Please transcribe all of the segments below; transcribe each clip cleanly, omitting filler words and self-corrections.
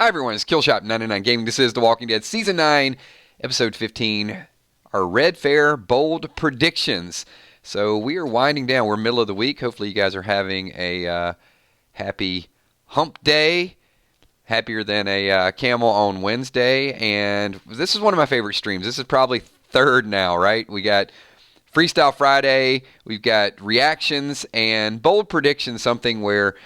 Hi everyone, it's Killshot99 Gaming. This is The Walking Dead Season 9, Episode 15, our Red Fair Bold Predictions. So we are winding down. We're middle of the week. Hopefully you guys are having a happy hump day, happier than a camel on Wednesday. And this is one of my favorite streams. This is probably third now, right? We got Freestyle Friday, we've got reactions, and bold predictions, something where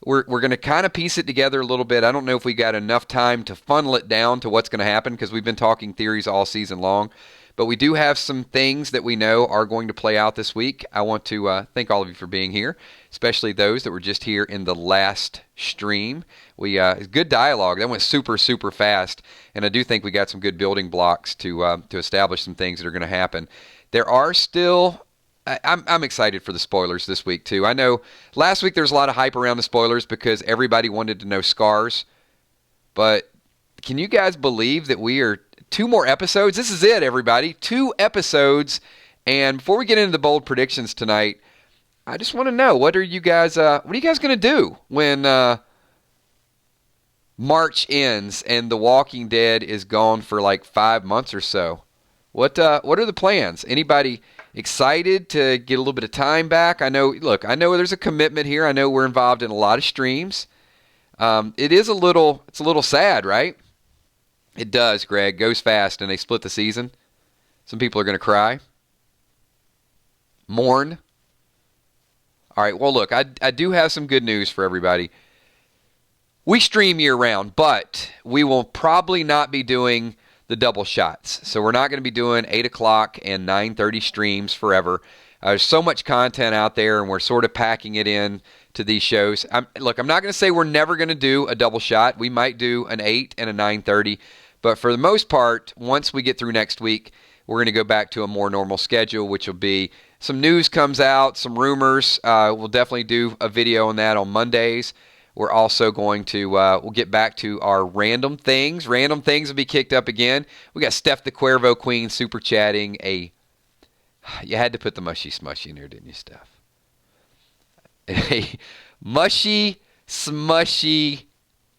we're going to kind of piece it together a little bit. I don't know if we got enough time to funnel it down to what's going to happen because we've been talking theories all season long. But we do have some things that we know are going to play out this week. I want to thank all of you for being here, especially those that were just here in the last stream. Good dialogue. That went super, super fast. And I do think we got some good building blocks to establish some things that are going to happen. There are still... I'm excited for the spoilers this week, too. I know last week there was a lot of hype around the spoilers because everybody wanted to know scars. But can you guys believe that we are 2 more episodes? This is it, everybody. 2 episodes. And before we get into the bold predictions tonight, I just want to know, what are you guys going to do when March ends and The Walking Dead is gone for like 5 months or so? What are the plans? Anybody excited to get a little bit of time back? I know there's a commitment here. I know we're involved in a lot of streams. It's a little sad, right? It does, Greg. Goes fast, and they split the season. Some people are going to cry. Mourn. All right, well, look, I do have some good news for everybody. We stream year-round, but we will probably not be doing the double shots. So we're not going to be doing 8 o'clock and 9:30 streams forever. There's so much content out there, and we're sort of packing it in to these shows. I'm not going to say we're never going to do a double shot. We might do an 8 and a 9:30. But for the most part, once we get through next week, we're going to go back to a more normal schedule, which will be some news comes out, some rumors. We'll definitely do a video on that on Mondays. We're also going to, we'll get back to our random things. Random things will be kicked up again. We got Steph the Cuervo Queen super chatting you had to put the mushy smushy in there, didn't you, Steph? A mushy smushy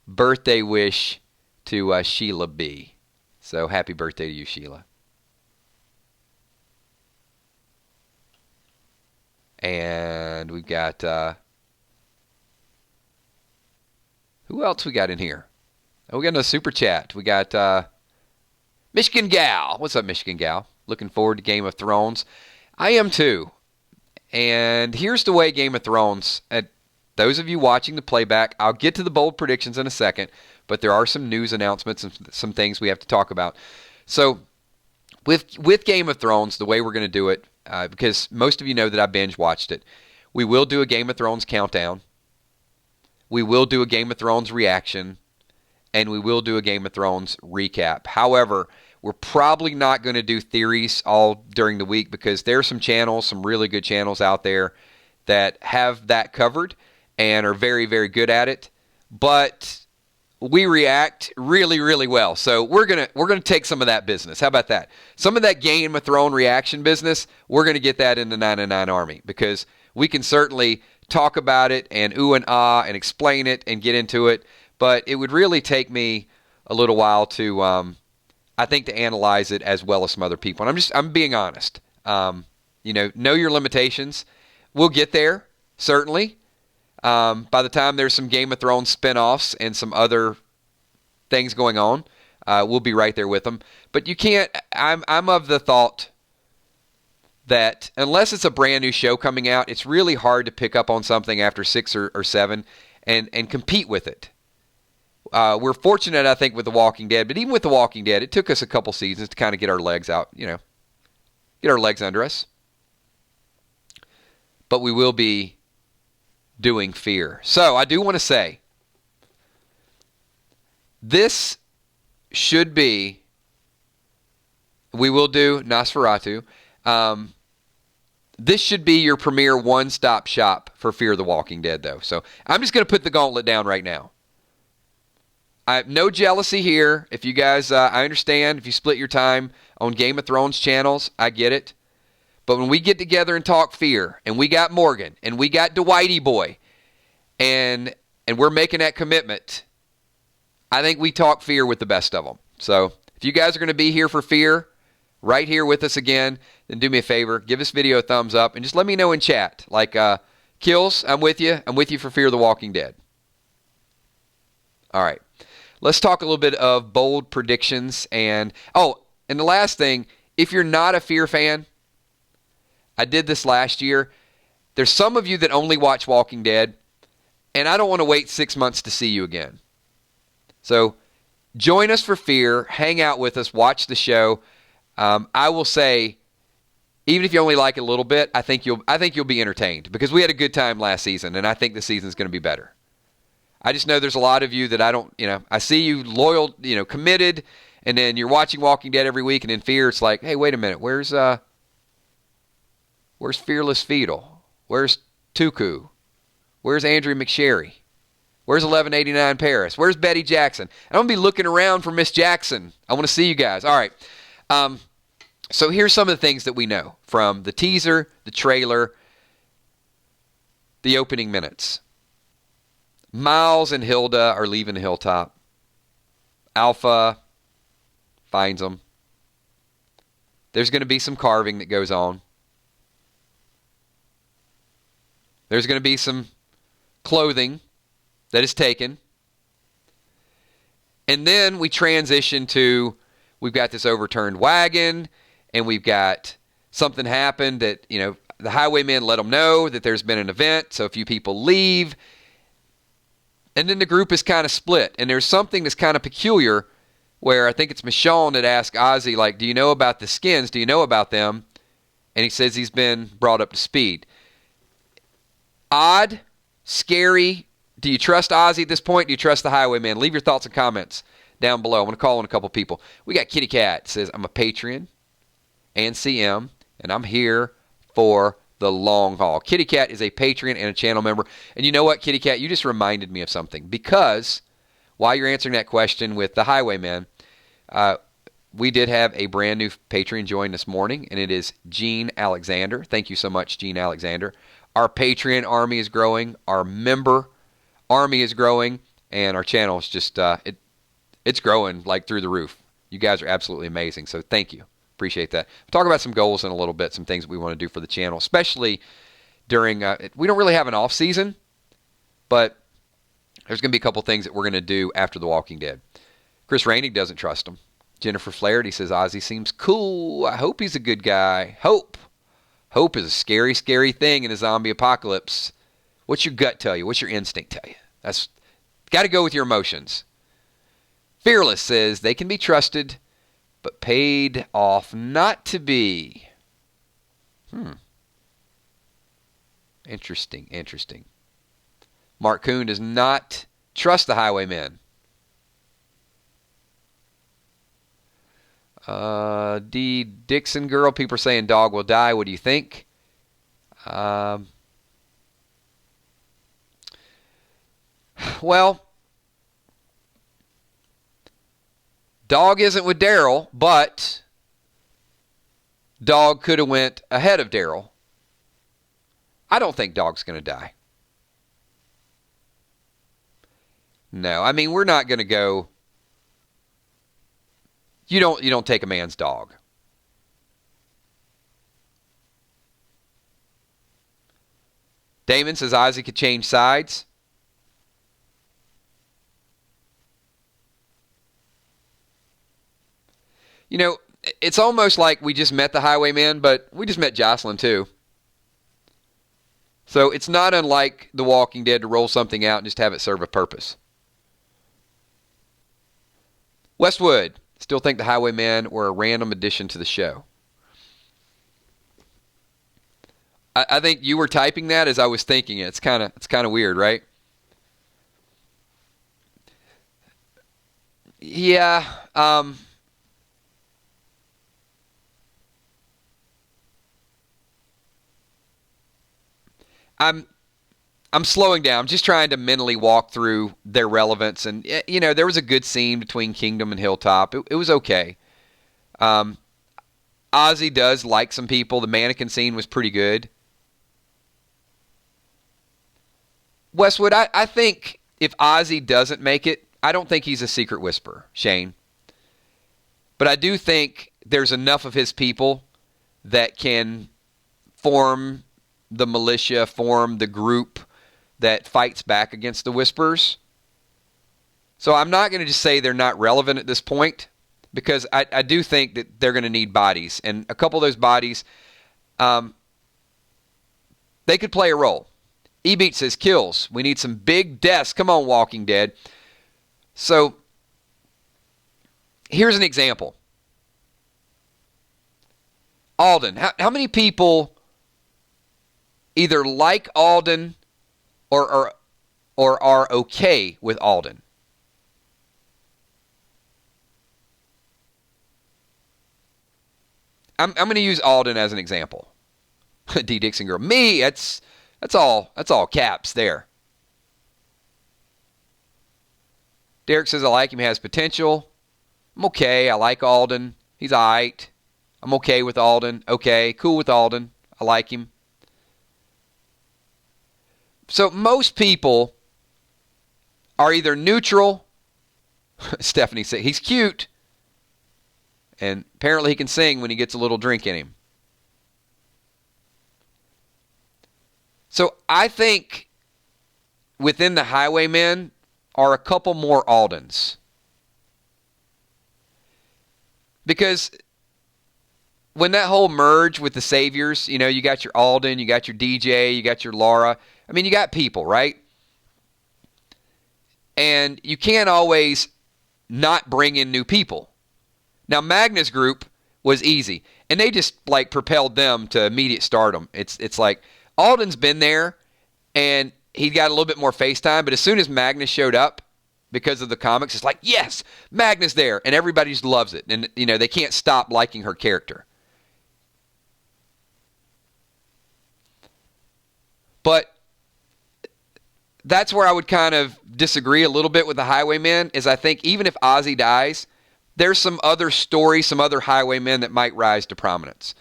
birthday wish to Sheila B. So happy birthday to you, Sheila. And we've got... who else we got in here? Oh, we got a super chat. We got Michigan Gal. What's up, Michigan Gal? Looking forward to Game of Thrones. I am too. And here's the way Game of Thrones, and those of you watching the playback, I'll get to the bold predictions in a second, but there are some news announcements and some things we have to talk about. So with Game of Thrones, the way we're going to do it, because most of you know that I binge watched it, we will do a Game of Thrones countdown. We will do a Game of Thrones reaction, and we will do a Game of Thrones recap. However, we're probably not going to do theories all during the week because there are some channels, some really good channels out there that have that covered and are very, very good at it. But we react really, really well. So we're gonna take some of that business. How about that? Some of that Game of Thrones reaction business, we're going to get that in the 909 Army because we can certainly talk about it and ooh and ah and explain it and get into it, but it would really take me a little while to, I think, to analyze it as well as some other people. And I'm being honest. Know your limitations. We'll get there, certainly. By the time there's some Game of Thrones spinoffs and some other things going on, we'll be right there with them. But you can't. I'm of the thought that unless it's a brand new show coming out, it's really hard to pick up on something after 6 or 7 and compete with it. We're fortunate, I think, with The Walking Dead, but even with The Walking Dead, it took us a couple seasons to kind of get our legs out, get our legs under us. But we will be doing Fear. So I do want to say, this should be, we will do Nosferatu. This should be your premier one-stop shop for Fear the Walking Dead, though. So I'm just going to put the gauntlet down right now. I have no jealousy here. If you guys, I understand if you split your time on Game of Thrones channels, I get it. But when we get together and talk Fear, and we got Morgan, and we got Dwighty Boy, and we're making that commitment, I think we talk fear with the best of them. So if you guys are going to be here for fear, right here with us again, then do me a favor, give this video a thumbs up, and just let me know in chat. Like, Kills, I'm with you. I'm with you for Fear of the Walking Dead. All right. Let's talk a little bit of bold predictions. And the last thing, if you're not a Fear fan, I did this last year. There's some of you that only watch Walking Dead, and I don't want to wait 6 months to see you again. So join us for Fear. Hang out with us. Watch the show. I will say, even if you only like it a little bit, I think you'll be entertained because we had a good time last season, and I think the season's going to be better. I just know there's a lot of you that I see you loyal, committed, and then you're watching Walking Dead every week, and in Fear, it's like, hey, wait a minute, where's Fearless Fetal? Where's Tuku? Where's Andrea McSherry? Where's 1189 Paris? Where's Betty Jackson? I'm going to be looking around for Miss Jackson. I want to see you guys. All right. So here's some of the things that we know from the teaser, the trailer, the opening minutes. Miles and Hilda are leaving the hilltop. Alpha finds them. There's going to be some carving that goes on. There's going to be some clothing that is taken. And then we transition to, we've got this overturned wagon, and we've got something happened that, the Highwaymen let them know that there's been an event, so a few people leave. And then the group is kind of split. And there's something that's kind of peculiar where I think it's Michonne that asked Ozzy, like, do you know about the skins? Do you know about them? And he says he's been brought up to speed. Odd, scary. Do you trust Ozzy at this point? Do you trust the Highwaymen? Leave your thoughts and comments down below. I'm going to call on a couple people. We got Kitty Cat. Says, I'm a Patreon and CM, and I'm here for the long haul. Kitty Cat is a Patreon and a channel member. And you know what, Kitty Cat? You just reminded me of something. Because while you're answering that question with the Highwaymen, we did have a brand new Patreon join this morning, and it is Gene Alexander. Thank you so much, Gene Alexander. Our Patreon army is growing. Our member army is growing. And our channel is just, it's growing like through the roof. You guys are absolutely amazing. So thank you. Appreciate that. We'll talk about some goals in a little bit, some things that we want to do for the channel, especially during, we don't really have an off season, but there's going to be a couple things that we're going to do after The Walking Dead. Chris Rainey doesn't trust him. Jennifer Flaherty says, Ozzy seems cool. I hope he's a good guy. Hope is a scary, scary thing in a zombie apocalypse. What's your gut tell you? What's your instinct tell you? That's got to go with your emotions. Fearless says they can be trusted, but paid off not to be. Interesting. Mark Kuhn does not trust the Highwaymen. D. Dixon girl, people are saying dog will die. What do you think? Well, dog isn't with Daryl, but dog could have went ahead of Daryl. I don't think dog's going to die. No, I mean, we're not going to go. You don't take a man's dog. Damon says Ozzy could change sides. It's almost like we just met the Highwaymen, but we just met Jocelyn too. So it's not unlike The Walking Dead to roll something out and just have it serve a purpose. Westwood, still think the Highwaymen were a random addition to the show. I think you were typing that as I was thinking it. It's kind of weird, right? Yeah. I'm slowing down. I'm just trying to mentally walk through their relevance. And, there was a good scene between Kingdom and Hilltop. It was okay. Ozzy does like some people. The mannequin scene was pretty good. Westwood, I think if Ozzy doesn't make it, I don't think he's a secret whisperer, Shane. But I do think there's enough of his people that can form the militia, form the group that fights back against the Whisperers. So I'm not going to just say they're not relevant at this point, because I do think that they're going to need bodies. And a couple of those bodies, they could play a role. E-Beat says, kills. We need some big deaths. Come on, Walking Dead. So here's an example. Alden. How many people either like Alden or are okay with Alden? I'm going to use Alden as an example. D. Dixon girl. Me, that's all caps there. Derek says, I like him, he has potential. I'm okay. I like Alden. He's all right. I'm okay with Alden. Okay, cool with Alden. I like him. So most people are either neutral. Stephanie said, he's cute. And apparently he can sing when he gets a little drink in him. So I think within the Highwaymen are a couple more Aldens. Because when that whole merge with the Saviors, you know, you got your Alden, you got your DJ, you got your Laura. I mean, you got people, right? And you can't always not bring in new people. Now, Magna's group was easy, and they just, like, propelled them to immediate stardom. It's like, Alden's been there, and he got a little bit more face time, but as soon as Magna showed up, because of the comics, it's like, yes, Magna's there, and everybody just loves it. And, you know, they can't stop liking her character. But that's where I would kind of disagree a little bit with the Highwaymen, is I think even if Ozzy dies, there's some other stories, some other Highwaymen that might rise to prominence.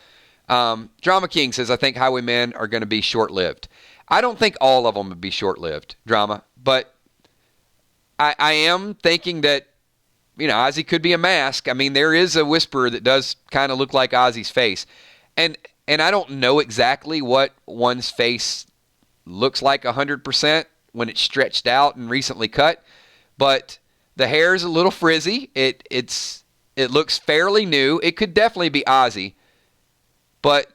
Drama King says, I think Highwaymen are going to be short-lived. I don't think all of them would be short-lived, Drama, but I am thinking that, you know, Ozzy could be a mask. I mean, there is a Whisperer that does kind of look like Ozzy's face. And I don't know exactly what one's face looks like 100% when it's stretched out and recently cut, but the hair is a little frizzy. It looks fairly new. It could definitely be Ozzy. But,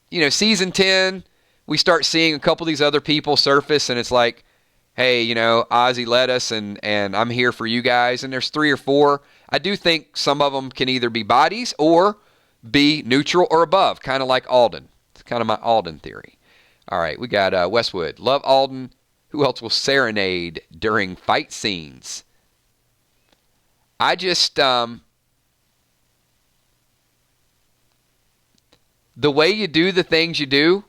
you know, season 10, we start seeing a couple of these other people surface, and it's like, hey, you know, Ozzy led us, and I'm here for you guys. And there's 3 or 4. I do think some of them can either be bodies or be neutral or above, kind of like Alden. It's kind of my Alden theory. All right, we got Westwood. Love Alden. Who else will serenade during fight scenes? I just, the way you do the things you do,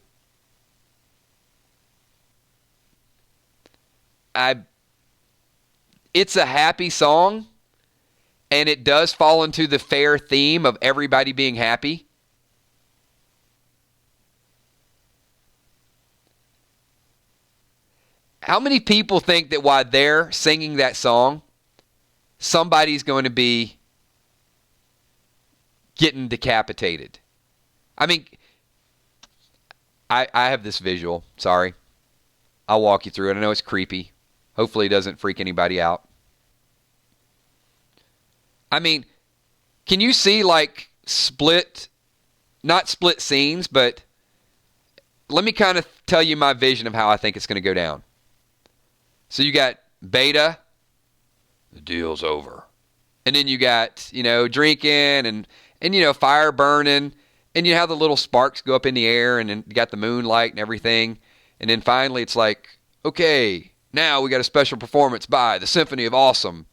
it's a happy song, and it does fall into the fair theme of everybody being happy. How many people think that while they're singing that song, somebody's going to be getting decapitated? I mean, I have this visual. Sorry. I'll walk you through it. I know it's creepy. Hopefully it doesn't freak anybody out. I mean, can you see, like, not split scenes, but let me kind of tell you my vision of how I think it's going to go down. So you got Beta, the deal's over. And then you got, you know, drinking and you know, fire burning, and you have the little sparks go up in the air, and then you got the moonlight and everything. And then finally it's like, okay, now we got a special performance by the Symphony of Awesome.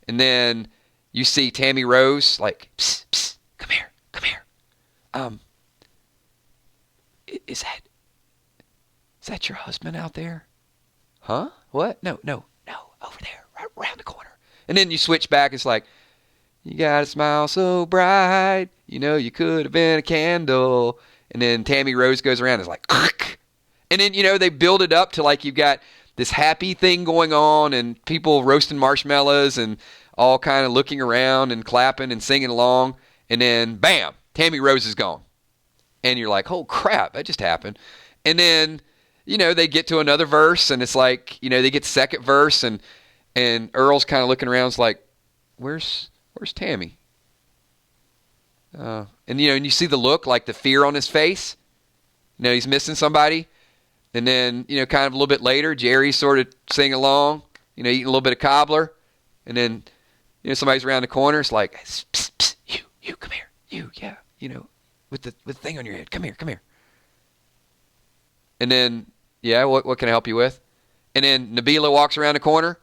And then you see Tammy Rose like, psst, psst, come here. Is that your husband out there? Huh? What? No, over there, right around the corner. And then you switch back, it's like, you got a smile so bright, you know you could have been a candle. And then Tammy Rose goes around, it's like, and then, you know, they build it up to like you've got this happy thing going on and people roasting marshmallows and all kind of looking around and clapping and singing along. And then, bam, Tammy Rose is gone. And you're like, oh, crap, that just happened. And then, they get to another verse, and it's like, they get the second verse, and Earl's kind of looking around. It's like, where's Tammy? And you see the look, like the fear on his face. He's missing somebody. And then, kind of a little bit later, Jerry's sort of singing along, eating a little bit of cobbler. And then, somebody's around the corner. It's like, psst, psst, psst, you, come here. You, yeah, with the thing on your head. Come here. And then, yeah, what can I help you with? And then Nabila walks around the corner.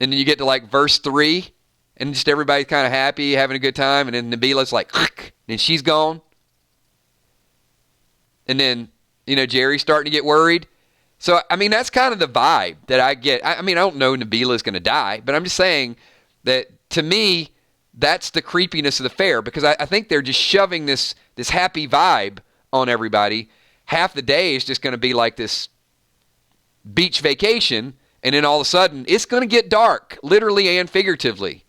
And then you get to like verse 3. And just everybody's kind of happy, having a good time. And then Nabila's like, and she's gone. And then, Jerry's starting to get worried. So, I mean, that's kind of the vibe that I get. I don't know Nabila's going to die. But I'm just saying that, to me, that's the creepiness of the fair. Because I think they're just shoving this happy vibe on everybody. Half the day is just going to be like this beach vacation. And then all of a sudden, it's going to get dark, literally and figuratively.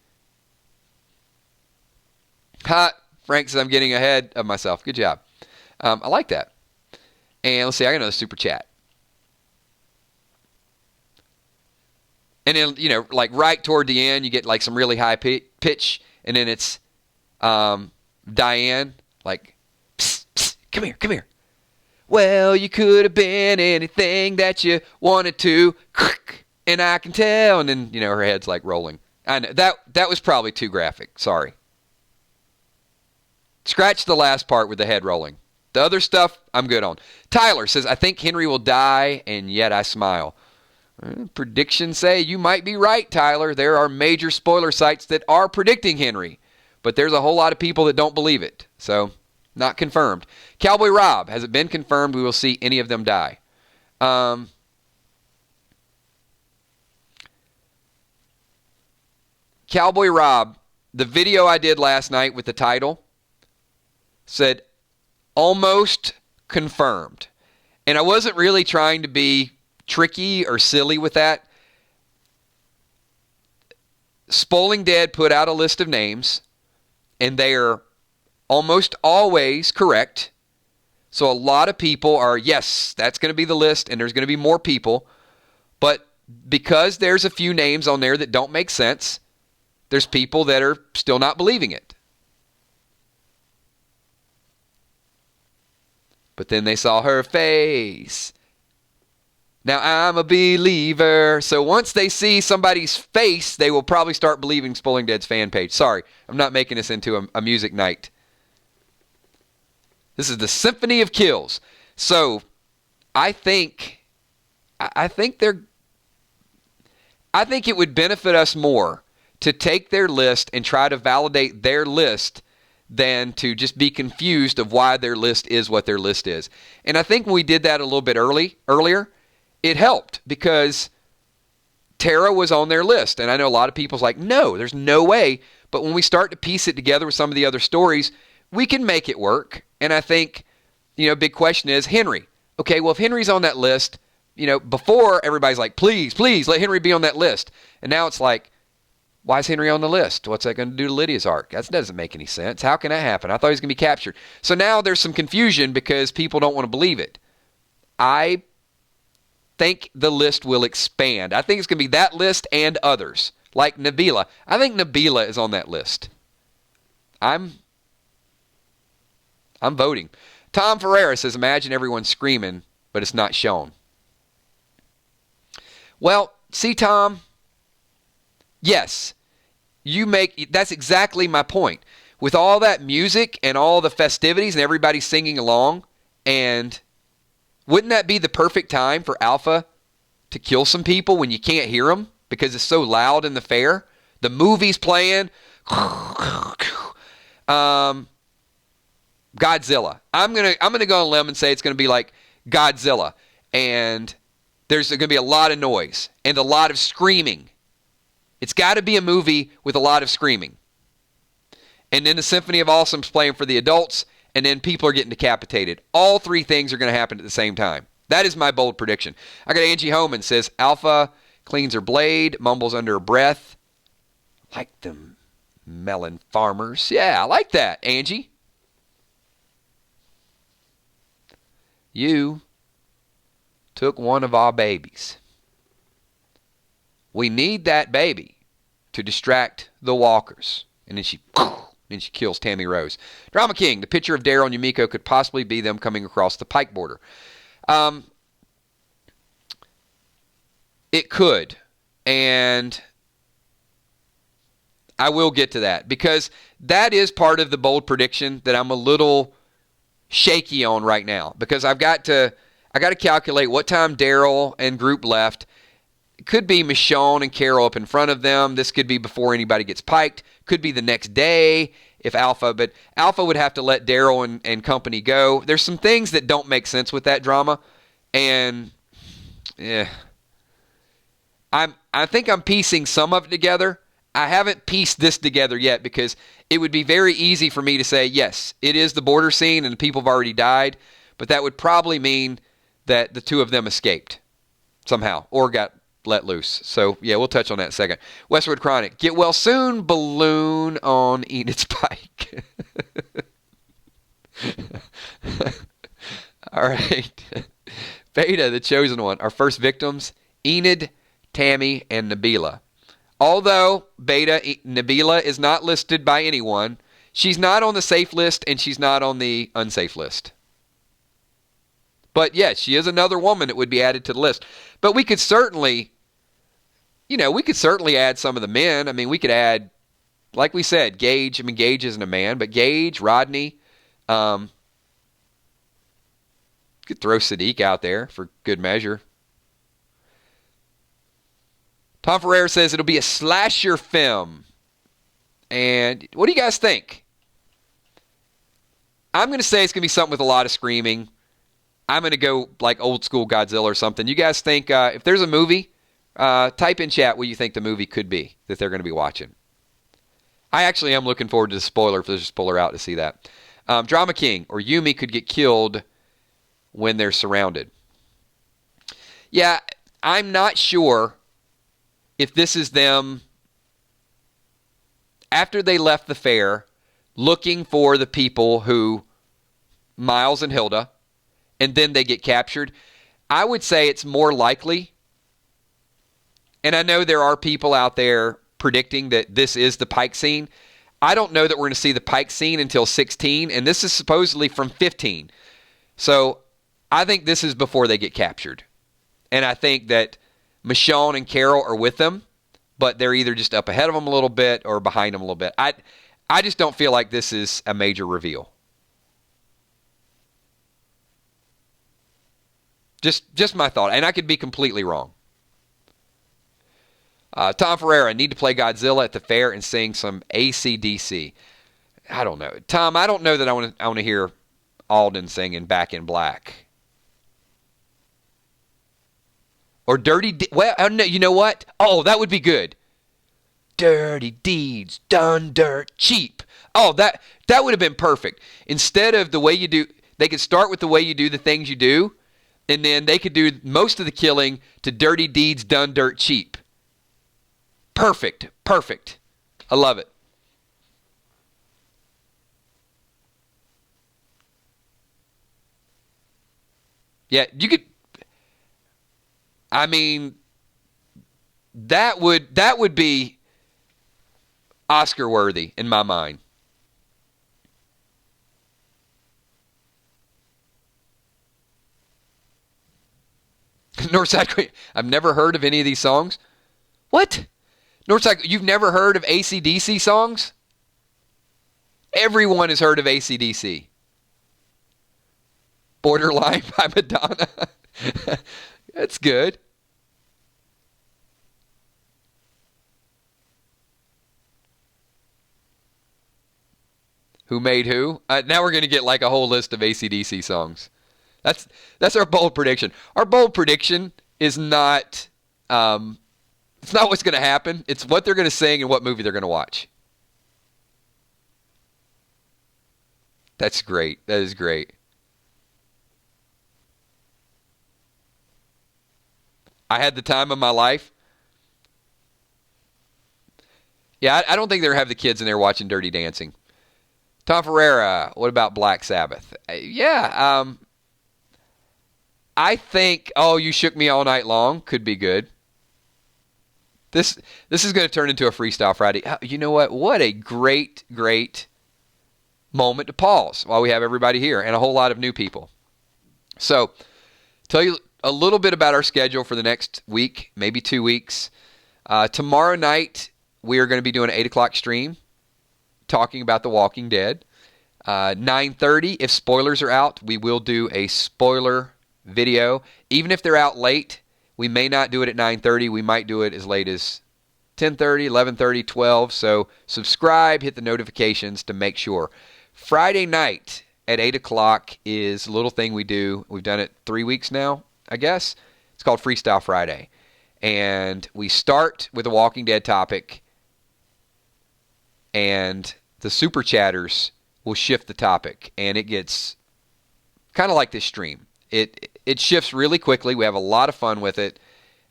Frank says I'm getting ahead of myself. Good job. I like that. And let's see, I got another super chat. And then, like right toward the end, you get like some really high pitch. And then it's Diane, like, psst, psst, come here. Well, you could have been anything that you wanted to. And I can tell. And then, her head's like rolling. I know, that was probably too graphic. Sorry. Scratch the last part with the head rolling. The other stuff, I'm good on. Tyler says, I think Henry will die, and yet I smile. Predictions say you might be right, Tyler. There are major spoiler sites that are predicting Henry, but there's a whole lot of people that don't believe it. So, not confirmed. Cowboy Rob, has it been confirmed we will see any of them die? Cowboy Rob, the video I did last night with the title said almost confirmed. And I wasn't really trying to be tricky or silly with that. Spoiling Dead put out a list of names, and they are almost always correct. So a lot of people are, yes, that's going to be the list, and there's going to be more people. But because there's a few names on there that don't make sense, there's people that are still not believing it. But then they saw her face. Now I'm a believer. So once they see somebody's face, they will probably start believing Spoiling Dead's fan page. Sorry, I'm not making this into a music night. This is the Symphony of Kills. So I think it would benefit us more to take their list and try to validate their list than to just be confused of why their list is what their list is. And I think when we did that a little bit earlier, it helped because Tara was on their list. And I know a lot of people's like, no, there's no way. But when we start to piece it together with some of the other stories, we can make it work. And I think, big question is Henry. Okay, well, if Henry's on that list, before everybody's like, please let Henry be on that list. And now it's like, why is Henry on the list? What's that going to do to Lydia's arc? That doesn't make any sense. How can that happen? I thought he was going to be captured. So now there's some confusion because people don't want to believe it. I think the list will expand. I think it's going to be that list and others, like Nabila. I think Nabila is on that list. I'm voting. Tom Ferreira says, imagine everyone screaming, but it's not shown. Well, see, Tom, yes, that's exactly my point. With all that music and all the festivities and everybody singing along, and wouldn't that be the perfect time for Alpha to kill some people when you can't hear them because it's so loud in the fair? The movie's playing. Godzilla. I'm gonna go on a limb and say it's gonna be like Godzilla, and there's going to be a lot of noise and a lot of screaming. It's got to be a movie with a lot of screaming. And then the Symphony of Awesome's playing for the adults, and then people are getting decapitated. All three things are going to happen at the same time. That is my bold prediction. I got Angie Homan says, Alpha cleans her blade, mumbles under her breath. Like them melon farmers. Yeah, I like that, Angie. You took one of our babies. We need that baby to distract the walkers. And then she kills Tammy Rose. Drama King, the picture of Daryl and Yumiko could possibly be them coming across the pike border. It could. And I will get to that because that is part of the bold prediction that I'm a little shaky on right now because I got to calculate what time Daryl and group left. It could be Michonne and Carol up in front of them. This could be before anybody gets piked. Could be the next day if Alpha, but Alpha would have to let Daryl and company go. There's some things that don't make sense with that drama, and I think I'm piecing some of it together. I haven't pieced this together yet because it would be very easy for me to say, yes, it is the border scene and the people have already died, but that would probably mean that the two of them escaped somehow or got let loose. So, yeah, we'll touch on that in a second. Westwood Chronic, get well soon, balloon on Enid's pike. All right. Beta, the chosen one. Our first victims, Enid, Tammy, and Nabila. Although Beta, Nabila is not listed by anyone, she's not on the safe list and she's not on the unsafe list. But yes, she is another woman that would be added to the list. But we could certainly, add some of the men. I mean, we could add, like we said, Gage. I mean, Gage isn't a man, but Gage, Rodney. Could throw Sadiq out there for good measure. Tom Ferrer says it'll be a slasher film. And what do you guys think? I'm going to say it's going to be something with a lot of screaming. I'm going to go like old school Godzilla or something. You guys think if there's a movie, type in chat what you think the movie could be that they're going to be watching. I actually am looking forward to the spoiler if there's a spoiler out to see that. Drama King or Yumi could get killed when they're surrounded. Yeah, I'm not sure if this is them after they left the fair looking for the people who, Miles and Hilda, and then they get captured. I would say it's more likely, and I know there are people out there predicting that this is the Pike scene. I don't know that we're going to see the Pike scene until 16, and this is supposedly from 15. So I think this is before they get captured. And I think that Michonne and Carol are with them, but they're either just up ahead of them a little bit or behind them a little bit. I just don't feel like this is a major reveal. Just my thought, and I could be completely wrong. Tom Ferreira, need to play Godzilla at the fair and sing some AC/DC. I don't know. Tom, I don't know that I want to hear Alden singing Back in Black. Or Dirty well, no, you know what? Oh, that would be good. Dirty deeds done dirt cheap. Oh, that would have been perfect. Instead of the way you do, they could start with the way you do the things you do, and then they could do most of the killing to dirty deeds done dirt cheap. Perfect. I love it. Yeah, you could. I mean, that would be Oscar worthy in my mind. Northside Queen. I've never heard of any of these songs. What? Northside, you've never heard of AC/DC songs? Everyone has heard of AC/DC. Borderline by Madonna. That's good. Who made who? Now we're going to get like a whole list of AC/DC songs. That's our bold prediction. Our bold prediction is not it's not what's going to happen. It's what they're going to sing and what movie they're going to watch. That's great. That is great. I had the time of my life. Yeah, I don't think they'll have the kids in there watching Dirty Dancing. Tom Ferreira, what about Black Sabbath? Yeah, I think, oh, You Shook Me All Night Long could be good. This is going to turn into a Freestyle Friday. You know what? What a great, great moment to pause while we have everybody here and a whole lot of new people. So, tell you a little bit about our schedule for the next week, maybe 2 weeks. Tomorrow night, we are going to be doing an 8 o'clock stream talking about The Walking Dead. 9:30, if spoilers are out, we will do a spoiler video. Even if they're out late, we may not do it at 9:30. We might do it as late as 10:30, 11:30, 12. So subscribe, hit the notifications to make sure. Friday night at 8 o'clock is a little thing we do. We've done it 3 weeks now, I guess. It's called Freestyle Friday. And we start with a Walking Dead topic, and the super chatters will shift the topic, and it gets kind of like this stream. It shifts really quickly. We have a lot of fun with it,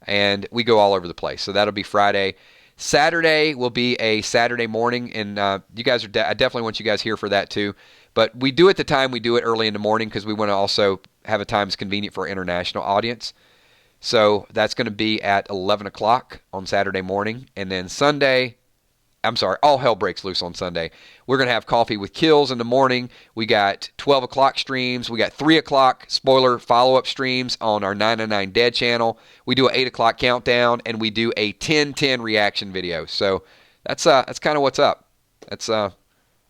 and we go all over the place. So that'll be Friday. Saturday will be a Saturday morning, and you guys are I definitely want you guys here for that too. But we do it the time we do it early in the morning because we want to also have a time that's convenient for our international audience. So that's going to be at 11 o'clock on Saturday morning. And then Sunday, all hell breaks loose on Sunday. We're going to have Coffee with Kills in the morning. We got 12 o'clock streams. We got 3 o'clock spoiler follow-up streams on our 999 Dead channel. We do an 8 o'clock countdown, and we do a 10-10 reaction video. So that's kind of what's up. That's going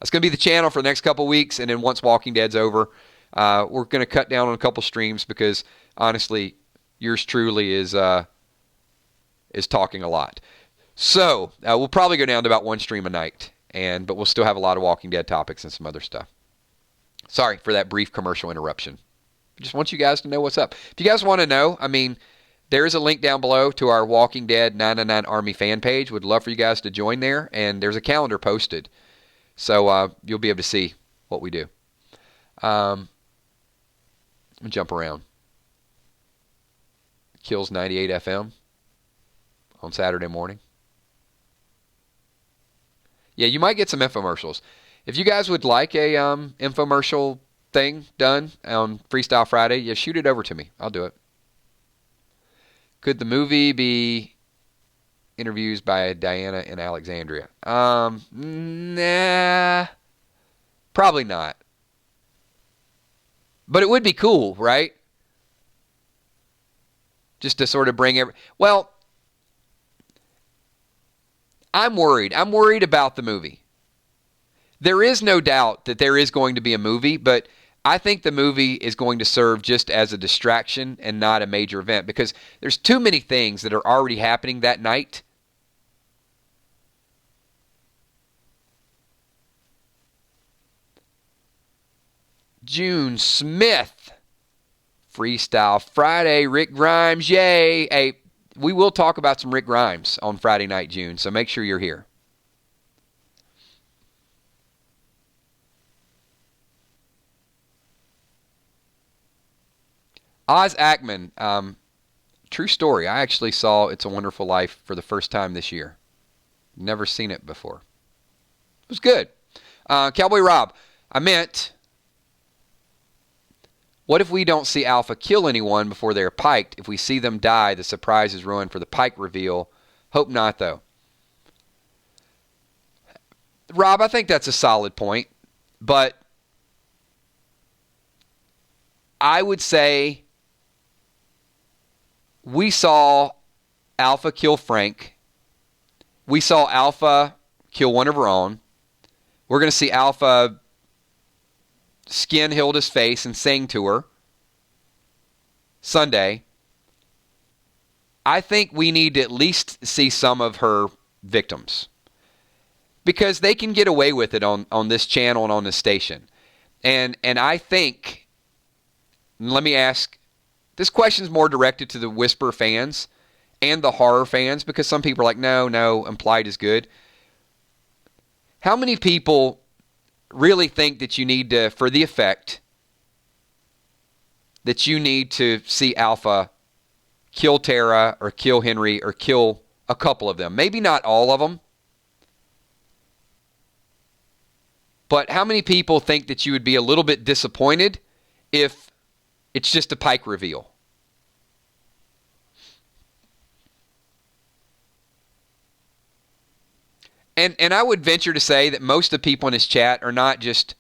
to be the channel for the next couple weeks, and then once Walking Dead's over, we're going to cut down on a couple streams because, honestly, yours truly is talking a lot. So we'll probably go down to about 1 stream a night, but we'll still have a lot of Walking Dead topics and some other stuff. Sorry for that brief commercial interruption. I just want you guys to know what's up. If you guys want to know, there is a link down below to our Walking Dead 999 Army fan page. Would love for you guys to join there, and there's a calendar posted. So you'll be able to see what we do. Let me jump around. Kills 98 FM on Saturday morning. Yeah, you might get some infomercials. If you guys would like a infomercial thing done on Freestyle Friday, yeah, shoot it over to me. I'll do it. Could the movie be interviews by Diana and Alexandria? Nah, probably not. But it would be cool, right? Just to sort of bring well, I'm worried. I'm worried about the movie. There is no doubt that there is going to be a movie, but I think the movie is going to serve just as a distraction and not a major event because there's too many things that are already happening that night. June Smith. Freestyle Friday, Rick Grimes, yay. Hey, we will talk about some Rick Grimes on Friday night, June, so make sure you're here. Oz Ackman, true story. I actually saw It's a Wonderful Life for the first time this year. Never seen it before. It was good. Cowboy Rob, I meant, what if we don't see Alpha kill anyone before they're piked? If we see them die, the surprise is ruined for the pike reveal. Hope not, though. Rob, I think that's a solid point. But I would say we saw Alpha kill Frank. We saw Alpha kill one of her own. We're going to see Alpha skin Hilda's face and sing to her Sunday. I think we need to at least see some of her victims because they can get away with it on this channel and on this station. And I think, let me ask, this question is more directed to the Whisper fans and the horror fans because some people are like, no, implied is good. How many people really think that you need to, for the effect, that you need to see Alpha kill Tara or kill Henry or kill a couple of them. Maybe not all of them. But how many people think that you would be a little bit disappointed if it's just a Pike reveal? And I would venture to say that most of the people in this chat are not just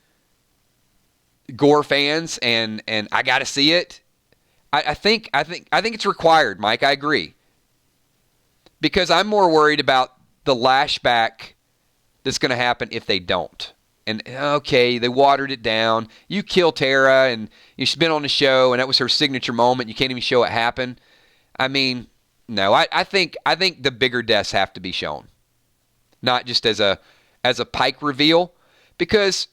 gore fans and I got to see it. I think it's required, Mike. I agree. Because I'm more worried about the lashback that's going to happen if they don't. And, okay, they watered it down. You kill Tara, and she's been on the show, and that was her signature moment. You can't even show it happen. I mean, no, I think the bigger deaths have to be shown. Not just as a Pike reveal. Because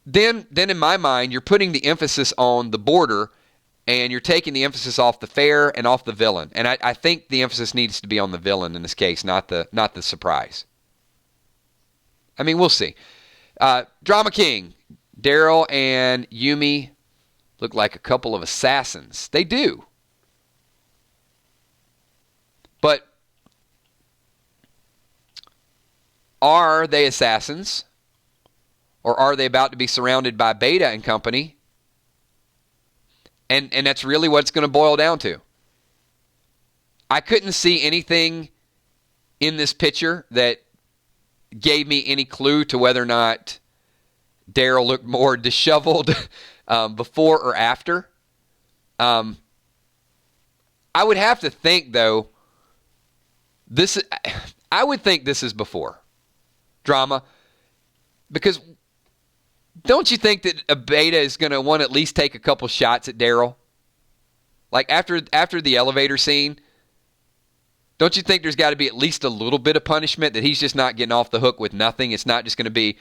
then in my mind, you're putting the emphasis on the border, and you're taking the emphasis off the fair and off the villain. And I think the emphasis needs to be on the villain in this case, not the surprise. I mean, we'll see. Drama King, Daryl and Yumi look like a couple of assassins. They do. But are they assassins? Or are they about to be surrounded by Beta and company? And that's really what it's going to boil down to. I couldn't see anything in this picture that gave me any clue to whether or not Daryl looked more disheveled before or after. I would have to think, though, I would think this is before drama, because don't you think that a Beta is going to want to at least take a couple shots at Daryl? Like after the elevator scene, don't you think there's got to be at least a little bit of punishment, that he's just not getting off the hook with nothing? It's not just going to be,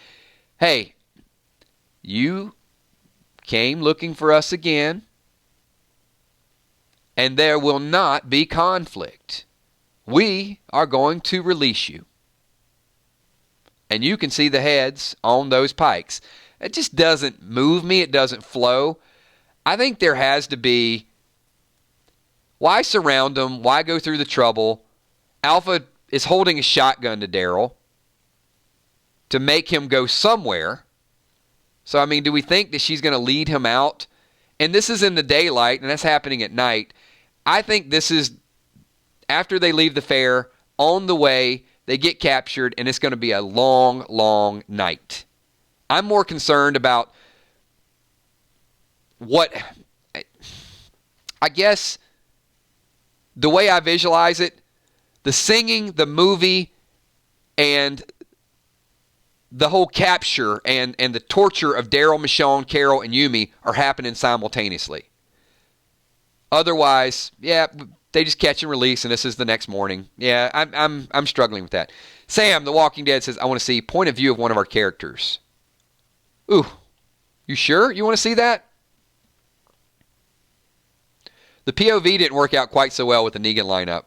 hey, you came looking for us again, and there will not be conflict. We are going to release you. And you can see the heads on those pikes. It just doesn't move me. It doesn't flow. I think there has to be, why surround them? Why go through the trouble? Alpha is holding a shotgun to Daryl to make him go somewhere. So, I mean, do we think that she's going to lead him out? And this is in the daylight, and that's happening at night. I think this is after they leave the fair, on the way, they get captured, and it's going to be a long, long night. I'm more concerned about what, I guess, the way I visualize it, the singing, the movie, and the whole capture and the torture of Daryl, Michonne, Carol, and Yumi are happening simultaneously. Otherwise, yeah, they just catch and release, and this is the next morning. Yeah, I'm struggling with that. Sam, The Walking Dead, says, I want to see point of view of one of our characters. Ooh, you sure you want to see that? The POV didn't work out quite so well with the Negan lineup,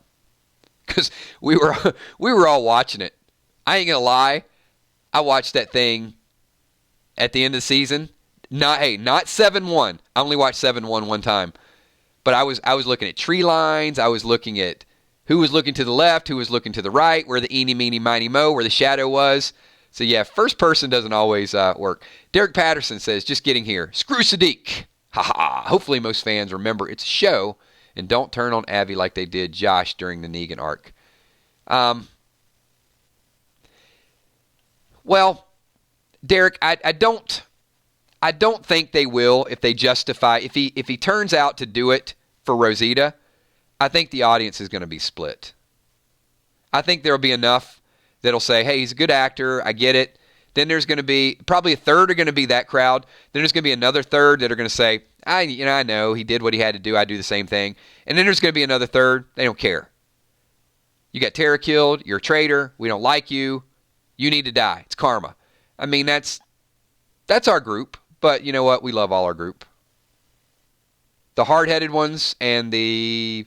because we were all watching it. I ain't gonna lie, I watched that thing at the end of the season. Not 7-1. I only watched 7-1 one time. But I was looking at tree lines. I was looking at who was looking to the left, who was looking to the right, where the eeny, meeny, miny, mo, where the shadow was. So, yeah, first person doesn't always work. Derek Patterson says, just getting here. Screw Sadiq. Ha ha. Hopefully most fans remember it's a show and don't turn on Abby like they did Josh during the Negan arc. Well, Derek, I don't think they will if they justify, if he turns out to do it for Rosita. I think the audience is going to be split. I think there will be enough that'll say, hey, he's a good actor, I get it. Then there's going to be, probably a third are going to be that crowd. Then there's going to be another third that are going to say, I know, he did what he had to do, I do the same thing. And then there's going to be another third, they don't care. You got Tara killed, you're a traitor, we don't like you, you need to die. It's karma. I mean, that's our group, but you know what? We love all our group. The hard-headed ones and the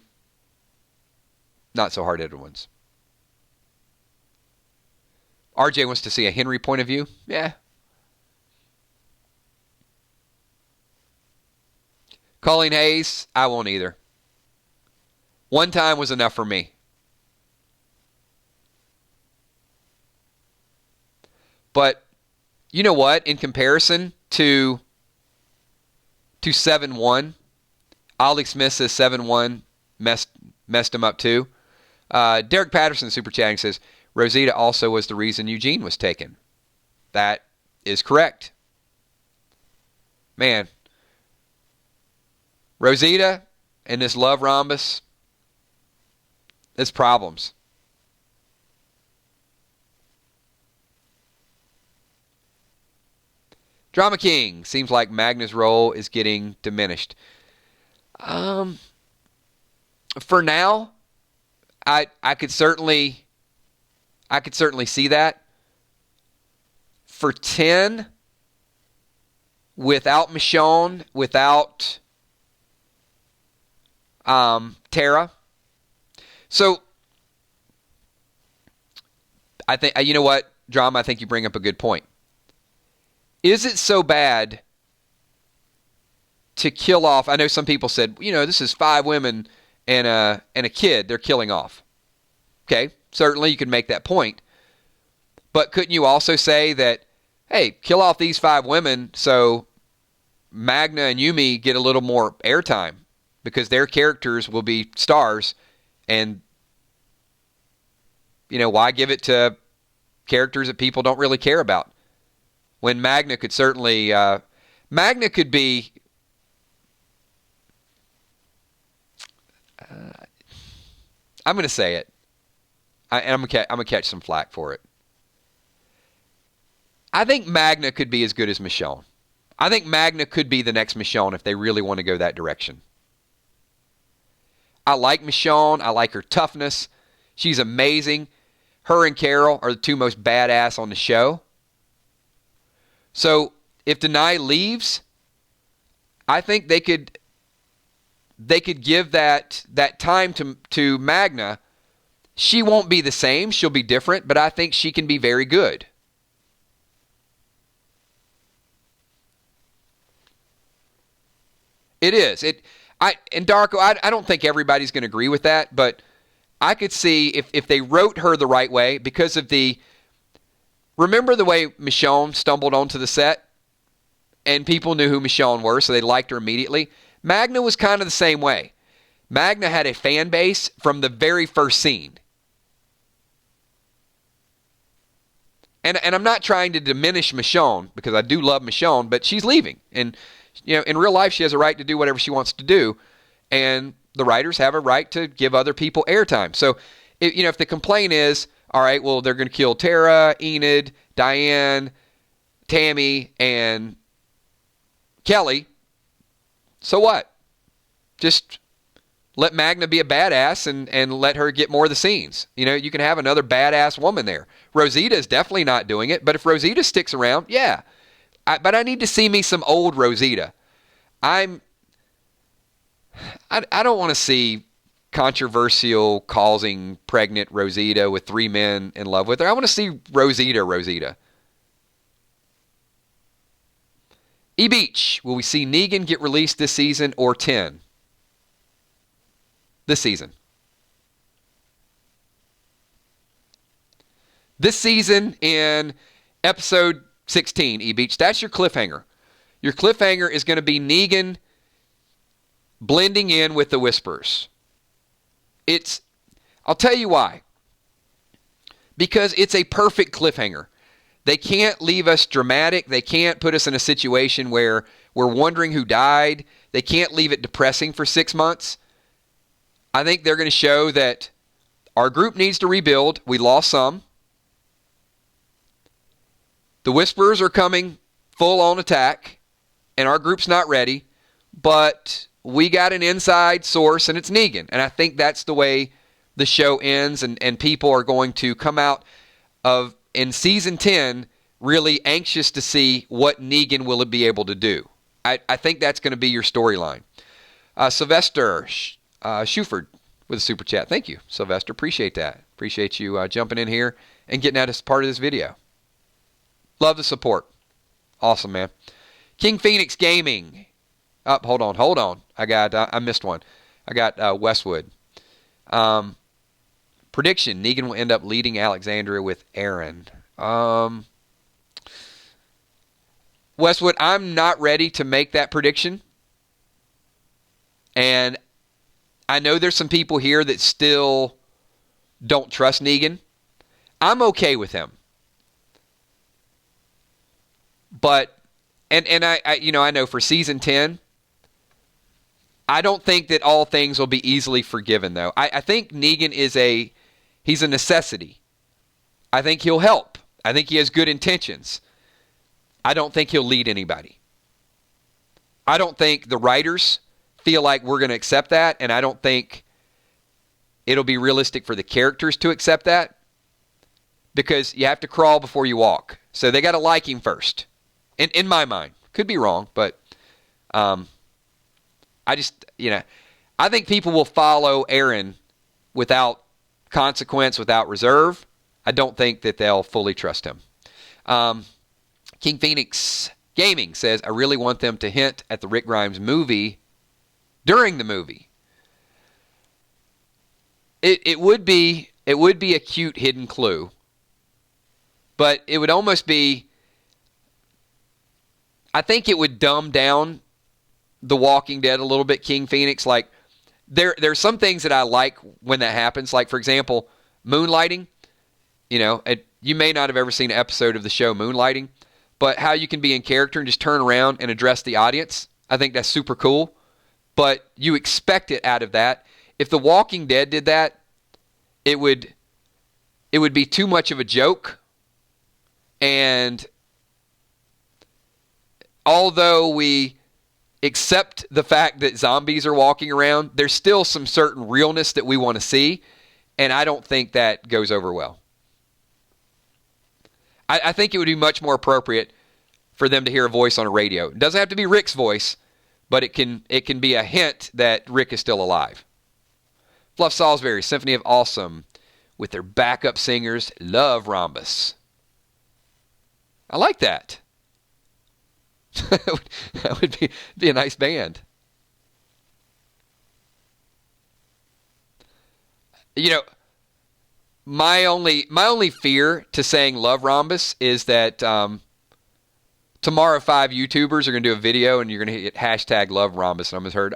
not so hard-headed ones. RJ wants to see a Henry point of view. Yeah. Colleen Hayes, I won't either. One time was enough for me. But you know what? In comparison to 7-1, Ollie Smith says 7-1 messed him up too. Derek Patterson super chatting says Rosita also was the reason Eugene was taken. That is correct. Man, Rosita and this love rhombus, it's problems. Drama King, seems like Magna's role is getting diminished. For now, I could certainly see that. For 10, without Michonne, without Tara. So I think, you know what, Drama, I think you bring up a good point. Is it so bad to kill off? I know some people said, this is 5 women and a kid they're killing off. Okay, certainly you could make that point. But couldn't you also say that, hey, kill off these 5 women so Magna and Yumi get a little more airtime because their characters will be stars, and why give it to characters that people don't really care about? When Magna could certainly, Magna could be, I'm going to say it, and I'm going to catch some flack for it. I think Magna could be as good as Michonne. I think Magna could be the next Michonne if they really want to go that direction. I like Michonne. I like her toughness. She's amazing. Her and Carol are the 2 most badass on the show. So if Denai leaves, I think they could give that time to Magna. She won't be the same. She'll be different, but I think she can be very good. It is. And Darko, I don't think everybody's going to agree with that, but I could see if they wrote her the right way because of the... Remember the way Michonne stumbled onto the set? And people knew who Michonne were, so they liked her immediately. Magna was kind of the same way. Magna had a fan base from the very first scene. And I'm not trying to diminish Michonne, because I do love Michonne, but she's leaving. And in real life, she has a right to do whatever she wants to do. And the writers have a right to give other people airtime. So, if the complaint is, all right, well, they're going to kill Tara, Enid, Diane, Tammy, and Kelly. So what? Just let Magna be a badass and let her get more of the scenes. You can have another badass woman there. Rosita is definitely not doing it, but if Rosita sticks around, yeah. But I need to see me some old Rosita. I don't want to see controversial causing pregnant Rosita with 3 men in love with her. I want to see Rosita. E-Beach, will we see Negan get released this season or 10? This season. This season in episode 16, E-Beach. That's your cliffhanger. Your cliffhanger is going to be Negan blending in with the Whisperers. I'll tell you why. Because it's a perfect cliffhanger. They can't leave us dramatic. They can't put us in a situation where we're wondering who died. They can't leave it depressing for 6 months. I think they're going to show that our group needs to rebuild. We lost some. The Whisperers are coming full on attack, and our group's not ready. But we got an inside source, and it's Negan. And I think that's the way the show ends, and people are going to come out of, in Season 10, really anxious to see what Negan will be able to do. I think that's going to be your storyline. Sylvester Shuford with a super chat. Thank you, Sylvester. Appreciate that. Appreciate you jumping in here and getting that as part of this video. Love the support. Awesome, man. King Phoenix Gaming. Hold on. I missed one. I got Westwood. Prediction: Negan will end up leading Alexandria with Aaron. Westwood, I'm not ready to make that prediction. And I know there's some people here that still don't trust Negan. I'm okay with him. But, and I know for season 10, I don't think that all things will be easily forgiven, though. I think Negan he's a necessity. I think he'll help. I think he has good intentions. I don't think he'll lead anybody. I don't think the writers feel like we're going to accept that, and I don't think it'll be realistic for the characters to accept that, because you have to crawl before you walk. So they got to like him first, in my mind. Could be wrong, but I think people will follow Aaron without consequence, without reserve. I don't think that they'll fully trust him. King Phoenix Gaming says, I really want them to hint at the Rick Grimes movie during the movie. It would be a cute hidden clue, but it would almost be, I think it would dumb down The Walking Dead a little bit, King Phoenix. Like, there's some things that I like when that happens. Like, for example, moonlighting. You may not have ever seen an episode of the show Moonlighting, but how you can be in character and just turn around and address the audience. I think that's super cool, but you expect it out of that. If The Walking Dead did that, it would be too much of a joke. And although we accept the fact that zombies are walking around, there's still some certain realness that we want to see, and I don't think that goes over well. I think it would be much more appropriate for them to hear a voice on a radio. It doesn't have to be Rick's voice, but it can be a hint that Rick is still alive. Fluff Salisbury, Symphony of Awesome, with their backup singers, love Rhombus. I like that. That would be a nice band. My only fear to saying love Rhombus is that tomorrow 5 YouTubers are going to do a video and you're going to hit hashtag love Rhombus. And I almost heard,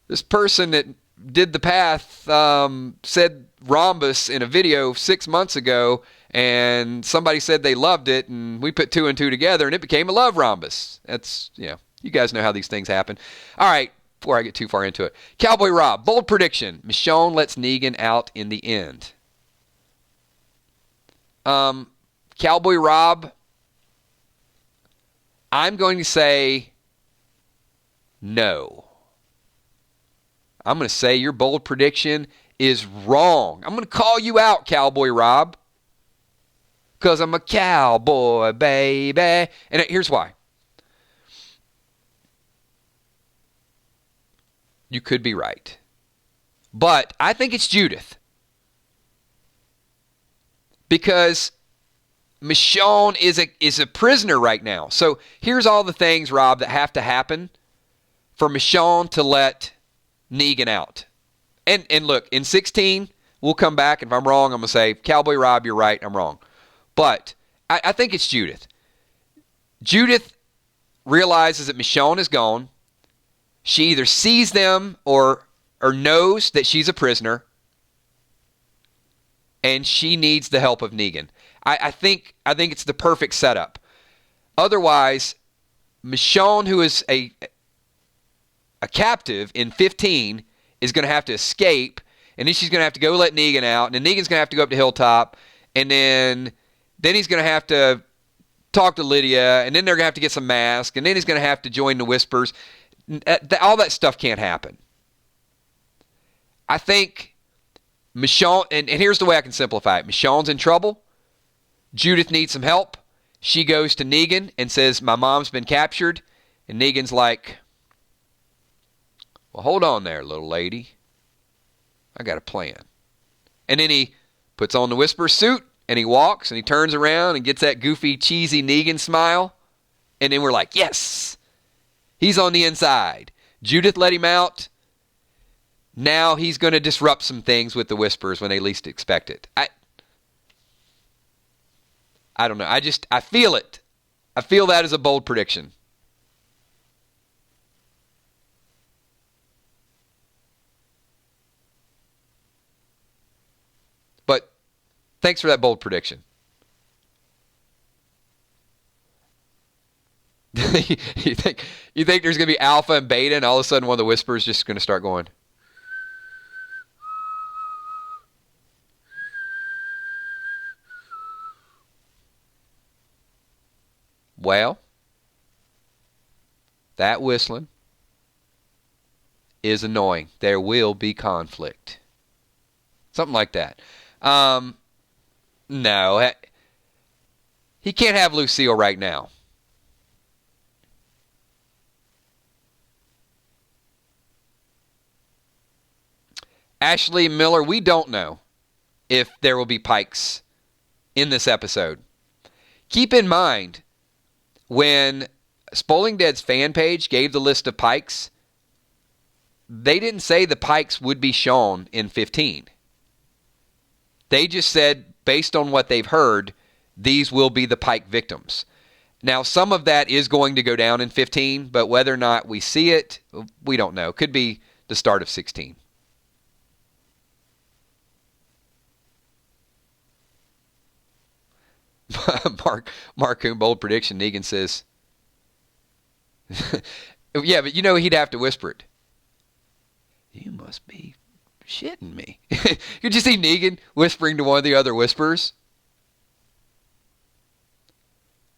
this person that did the path said Rhombus in a video 6 months ago, and somebody said they loved it, and we put 2 and 2 together, and it became a love Rhombus. That's, you guys know how these things happen. All right, before I get too far into it. Cowboy Rob, bold prediction. Michonne lets Negan out in the end. Cowboy Rob, I'm going to say no. I'm going to say your bold prediction is wrong. I'm going to call you out, Cowboy Rob, because I'm a cowboy, baby. And here's why. You could be right. But I think it's Judith. Because Michonne is a prisoner right now. So here's all the things, Rob, that have to happen for Michonne to let Negan out. And look, in 16, we'll come back, and if I'm wrong, I'm going to say, Cowboy Rob, you're right, I'm wrong. But I think it's Judith. Judith realizes that Michonne is gone. She either sees them or knows that she's a prisoner, and she needs the help of Negan. I think it's the perfect setup. Otherwise, Michonne, who is a captive in 15, is going to have to escape, and then she's going to have to go let Negan out, and then Negan's going to have to go up to Hilltop, and then he's going to have to talk to Lydia, and then they're going to have to get some masks, and then he's going to have to join the Whispers. All that stuff can't happen. I think Michonne, and here's the way I can simplify it. Michonne's in trouble. Judith needs some help. She goes to Negan and says, my mom's been captured. And Negan's like, well, hold on there, little lady. I got a plan. And then he puts on the Whisper suit, and he walks, and he turns around and gets that goofy, cheesy Negan smile. And then we're like, yes, he's on the inside. Judith let him out. Now he's going to disrupt some things with the whispers when they least expect it. I don't know. I feel it. I feel that as a bold prediction. But thanks for that bold prediction. you think there's going to be alpha and beta, and all of a sudden one of the whispers just going to start going? Well, that whistling is annoying. There will be conflict. Something like that. No. He can't have Lucille right now. Ashley Miller, we don't know if there will be pikes in this episode. Keep in mind, when Spoiling Dead's fan page gave the list of pikes, they didn't say the pikes would be shown in 15. They just said, based on what they've heard, these will be the pike victims. Now, some of that is going to go down in 15, but whether or not we see it, we don't know. Could be the start of 16. Mark Coon, bold prediction. Negan says, yeah, but he'd have to whisper it. You must be shitting me. Could you see Negan whispering to one of the other whisperers?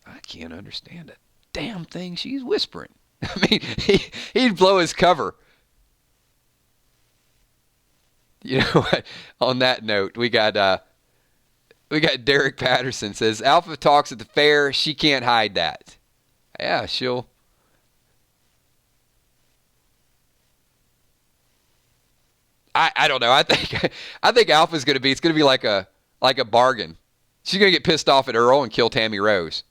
I can't understand a damn thing she's whispering. I mean, he'd blow his cover. You know what? On that note, we got Derek Patterson says, Alpha talks at the fair. She can't hide that. Yeah, she'll. I don't know. I think Alpha's going to be. It's going to be like a bargain. She's going to get pissed off at Earl and kill Tammy Rose.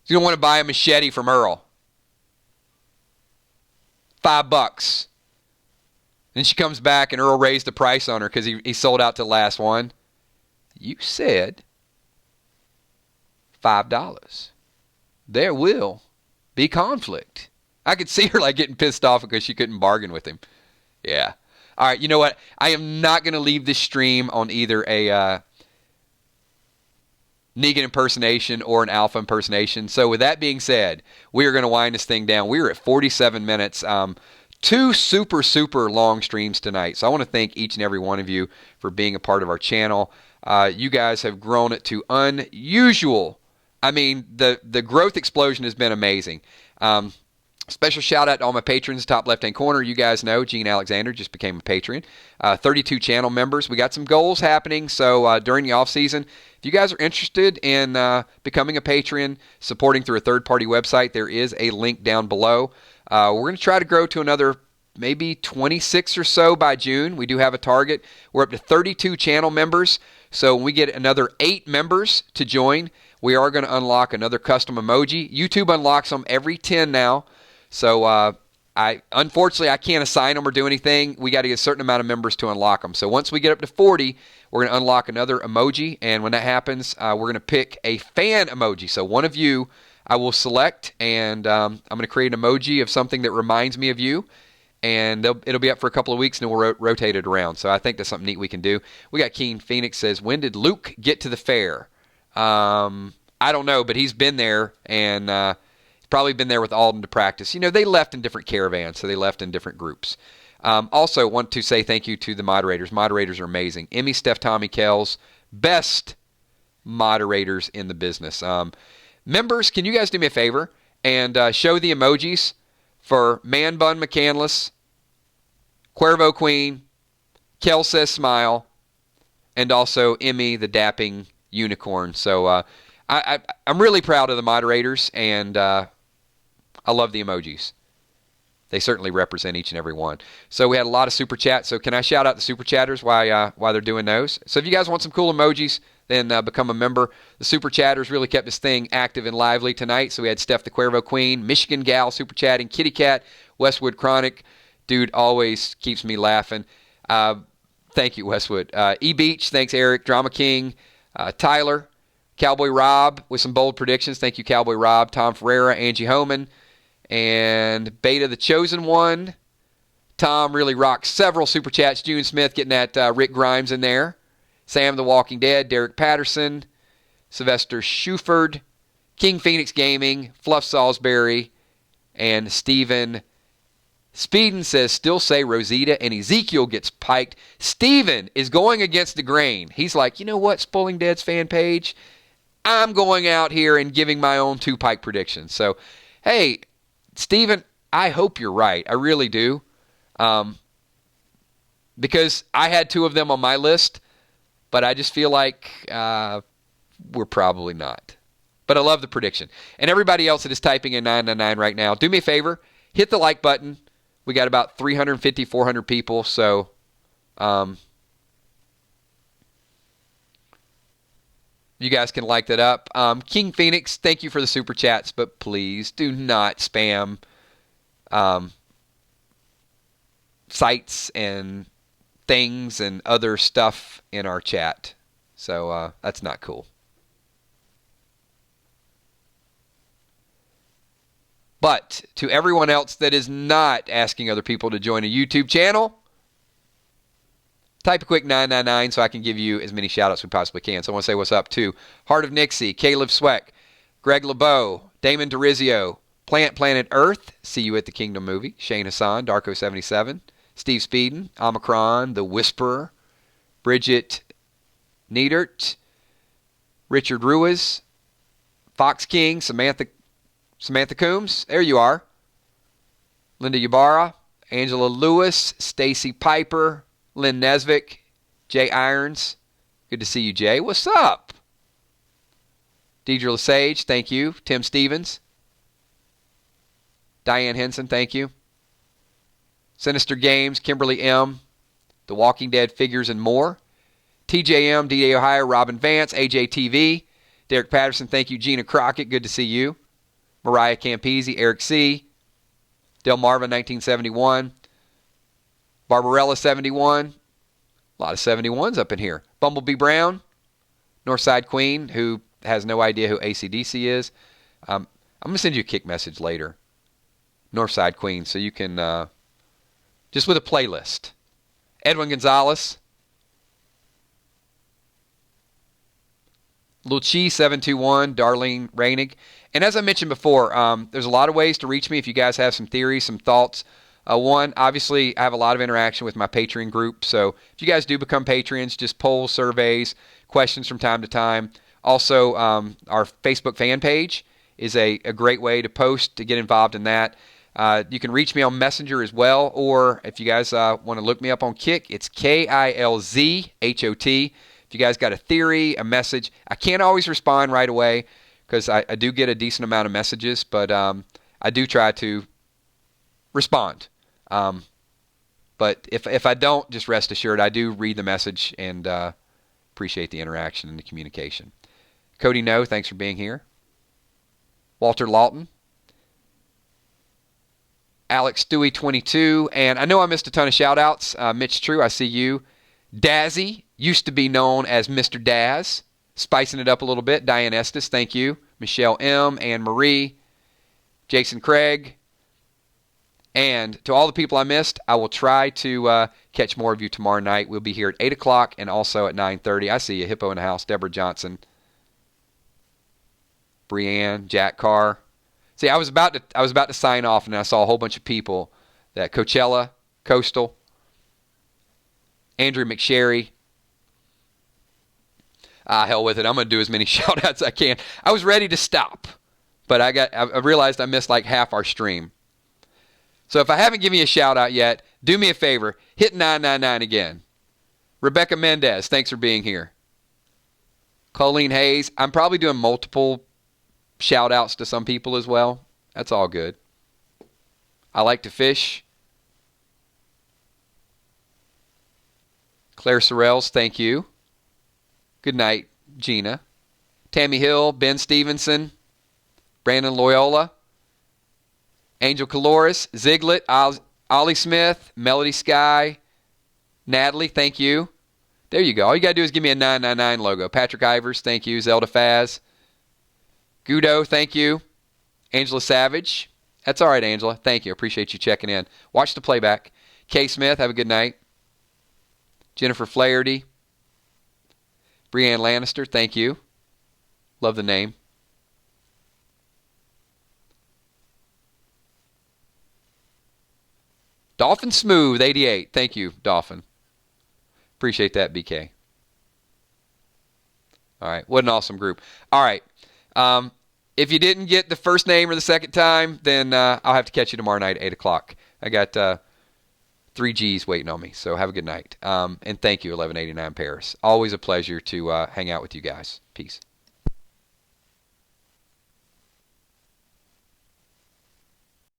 She's going to want to buy a machete from Earl. $5. Then she comes back and Earl raised the price on her because he sold out to the last one. You said $5. There will be conflict. I could see her like getting pissed off because she couldn't bargain with him. Yeah. All right, you know what? I am not going to leave this stream on either a Negan impersonation or an Alpha impersonation. So with that being said, we are going to wind this thing down. We are at 47 minutes. 2 super, super long streams tonight. So I want to thank each and every one of you for being a part of our channel. You guys have grown it to unusual. I mean, the growth explosion has been amazing. Special shout out to all my patrons, top left-hand corner. You guys know Gene Alexander just became a patron. 32 channel members. We got some goals happening. So during the off season, if you guys are interested in becoming a patron, supporting through a third-party website, there is a link down below. We're going to try to grow to another maybe 26 or so by June. We do have a target. We're up to 32 channel members. So when we get another 8 members to join, we are going to unlock another custom emoji. YouTube unlocks them every 10 now. So unfortunately, I can't assign them or do anything. We got to get a certain amount of members to unlock them. So once we get up to 40, we're going to unlock another emoji. And when that happens, we're going to pick a fan emoji. So one of you I will select, and I'm going to create an emoji of something that reminds me of you. And it'll be up for a couple of weeks, and then we'll rotate it around. So I think that's something neat we can do. We got Keen Phoenix says, when did Luke get to the fair? I don't know, but he's been there, and he's probably been there with Alden to practice. They left in different caravans, so they left in different groups. Also want to say thank you to the moderators. Moderators are amazing. Emmy, Steph, Tommy, Kells, best moderators in the business. Members, can you guys do me a favor and show the emojis for Man Bun McCandless, Cuervo Queen, Kel Says Smile, and also Emmy the Dapping Unicorn. So I'm really proud of the moderators, and I love the emojis. They certainly represent each and every one. So we had a lot of super chats. So can I shout out the super chatters while they're doing those? So if you guys want some cool emojis, then become a member. The super chatters really kept this thing active and lively tonight. So we had Steph the Cuervo Queen, Michigan Gal super chatting, Kitty Cat, Westwood Chronic, Dude always keeps me laughing. Thank you, Westwood. E-Beach, thanks, Eric. Drama King, Tyler. Cowboy Rob with some bold predictions. Thank you, Cowboy Rob. Tom Ferreira, Angie Homan, and Beta the Chosen One. Tom really rocks several super chats. June Smith getting that Rick Grimes in there. Sam the Walking Dead, Derek Patterson, Sylvester Shuford, King Phoenix Gaming, Fluff Salisbury, and Steven Speeden says, still say Rosita and Ezekiel gets piked. Steven is going against the grain. He's like, you know what, Spoiling Dead's fan page? I'm going out here and giving my own 2 pike predictions. So, hey, Steven, I hope you're right. I really do. Because I had 2 of them on my list, but I just feel like we're probably not. But I love the prediction. And everybody else that is typing in 999 right now, do me a favor, hit the like button. We got about 350, 400 people, so you guys can like that up. King Phoenix, thank you for the super chats, but please do not spam sites and things and other stuff in our chat. So that's not cool. But to everyone else that is not asking other people to join a YouTube channel, type a quick 999 so I can give you as many shout-outs as we possibly can. So I want to say what's up to Heart of Nixie, Caleb Sweck, Greg LeBeau, Damon DeRizio, Planet Earth, see you at the Kingdom movie, Shane Hassan, Darko77, Steve Speeden, Omicron, The Whisperer, Bridget Needert, Richard Ruiz, Fox King, Samantha Coombs, there you are. Linda Ybarra, Angela Lewis, Stacy Piper, Lynn Nesvik, Jay Irons. Good to see you, Jay. What's up? Deidre Lesage, thank you. Tim Stevens. Diane Henson, thank you. Sinister Games, Kimberly M. The Walking Dead Figures and More. TJM, D.A. Ohio, Robin Vance, AJTV. Derek Patterson, thank you. Gina Crockett, good to see you. Mariah Campese, Eric C. Del Marvin, 1971. Barbarella, 71. A lot of 71s up in here. Bumblebee Brown. Northside Queen, who has no idea who AC/DC is. I'm going to send you a kick message later. Northside Queen, so you can, just with a playlist. Edwin Gonzalez. Luchi 721, Darlene Reinig. And as I mentioned before, there's a lot of ways to reach me if you guys have some theories, some thoughts. One, obviously, I have a lot of interaction with my Patreon group. So if you guys do become patrons, just polls, surveys, questions from time to time. Also, our Facebook fan page is a great way to post, to get involved in that. You can reach me on Messenger as well, or if you guys want to look me up on Kick, it's KILZHOT. If you guys got a theory, a message, I can't always respond right away because I do get a decent amount of messages, but I do try to respond. But if I don't, just rest assured, I do read the message and appreciate the interaction and the communication. Cody No, thanks for being here. Walter Lawton. Alex Stewie 22, and I know I missed a ton of shout-outs. Mitch True, I see you. Dazzy, used to be known as Mr. Daz, spicing it up a little bit. Diane Estes, thank you. Michelle M, Anne Marie, Jason Craig, and to all the people I missed, I will try to catch more of you tomorrow night. We'll be here at 8 o'clock and also at 9:30. I see you, Hippo in the house, Deborah Johnson, Brianne, Jack Carr. See, I was about to sign off, and I saw a whole bunch of people that Coachella, Coastal, Andrew McSherry. Hell with it. I'm going to do as many shout-outs as I can. I was ready to stop, but I realized I missed like half our stream. So if I haven't given you a shout-out yet, do me a favor. Hit 999 again. Rebecca Mendez, thanks for being here. Colleen Hayes, I'm probably doing multiple shout-outs to some people as well. That's all good. I like to fish. Claire Sorrells, thank you. Good night, Gina. Tammy Hill, Ben Stevenson, Brandon Loyola, Angel Caloris, Ziglet, Ollie Smith, Melody Sky, Natalie, thank you. There you go. All you got to do is give me a 999 logo. Patrick Ivers, thank you. Zelda Faz. Gudo, thank you. Angela Savage. That's all right, Angela. Thank you. Appreciate you checking in. Watch the playback. Kay Smith, have a good night. Jennifer Flaherty. Brianne Lannister, thank you. Love the name. Dolphin Smooth, 88. Thank you, Dolphin. Appreciate that, BK. All right. What an awesome group. All right. If you didn't get the first name or the second time, then I'll have to catch you tomorrow night at 8 o'clock. I got 3 G's waiting on me, so have a good night. And thank you, 1189 Paris. Always a pleasure to hang out with you guys. Peace.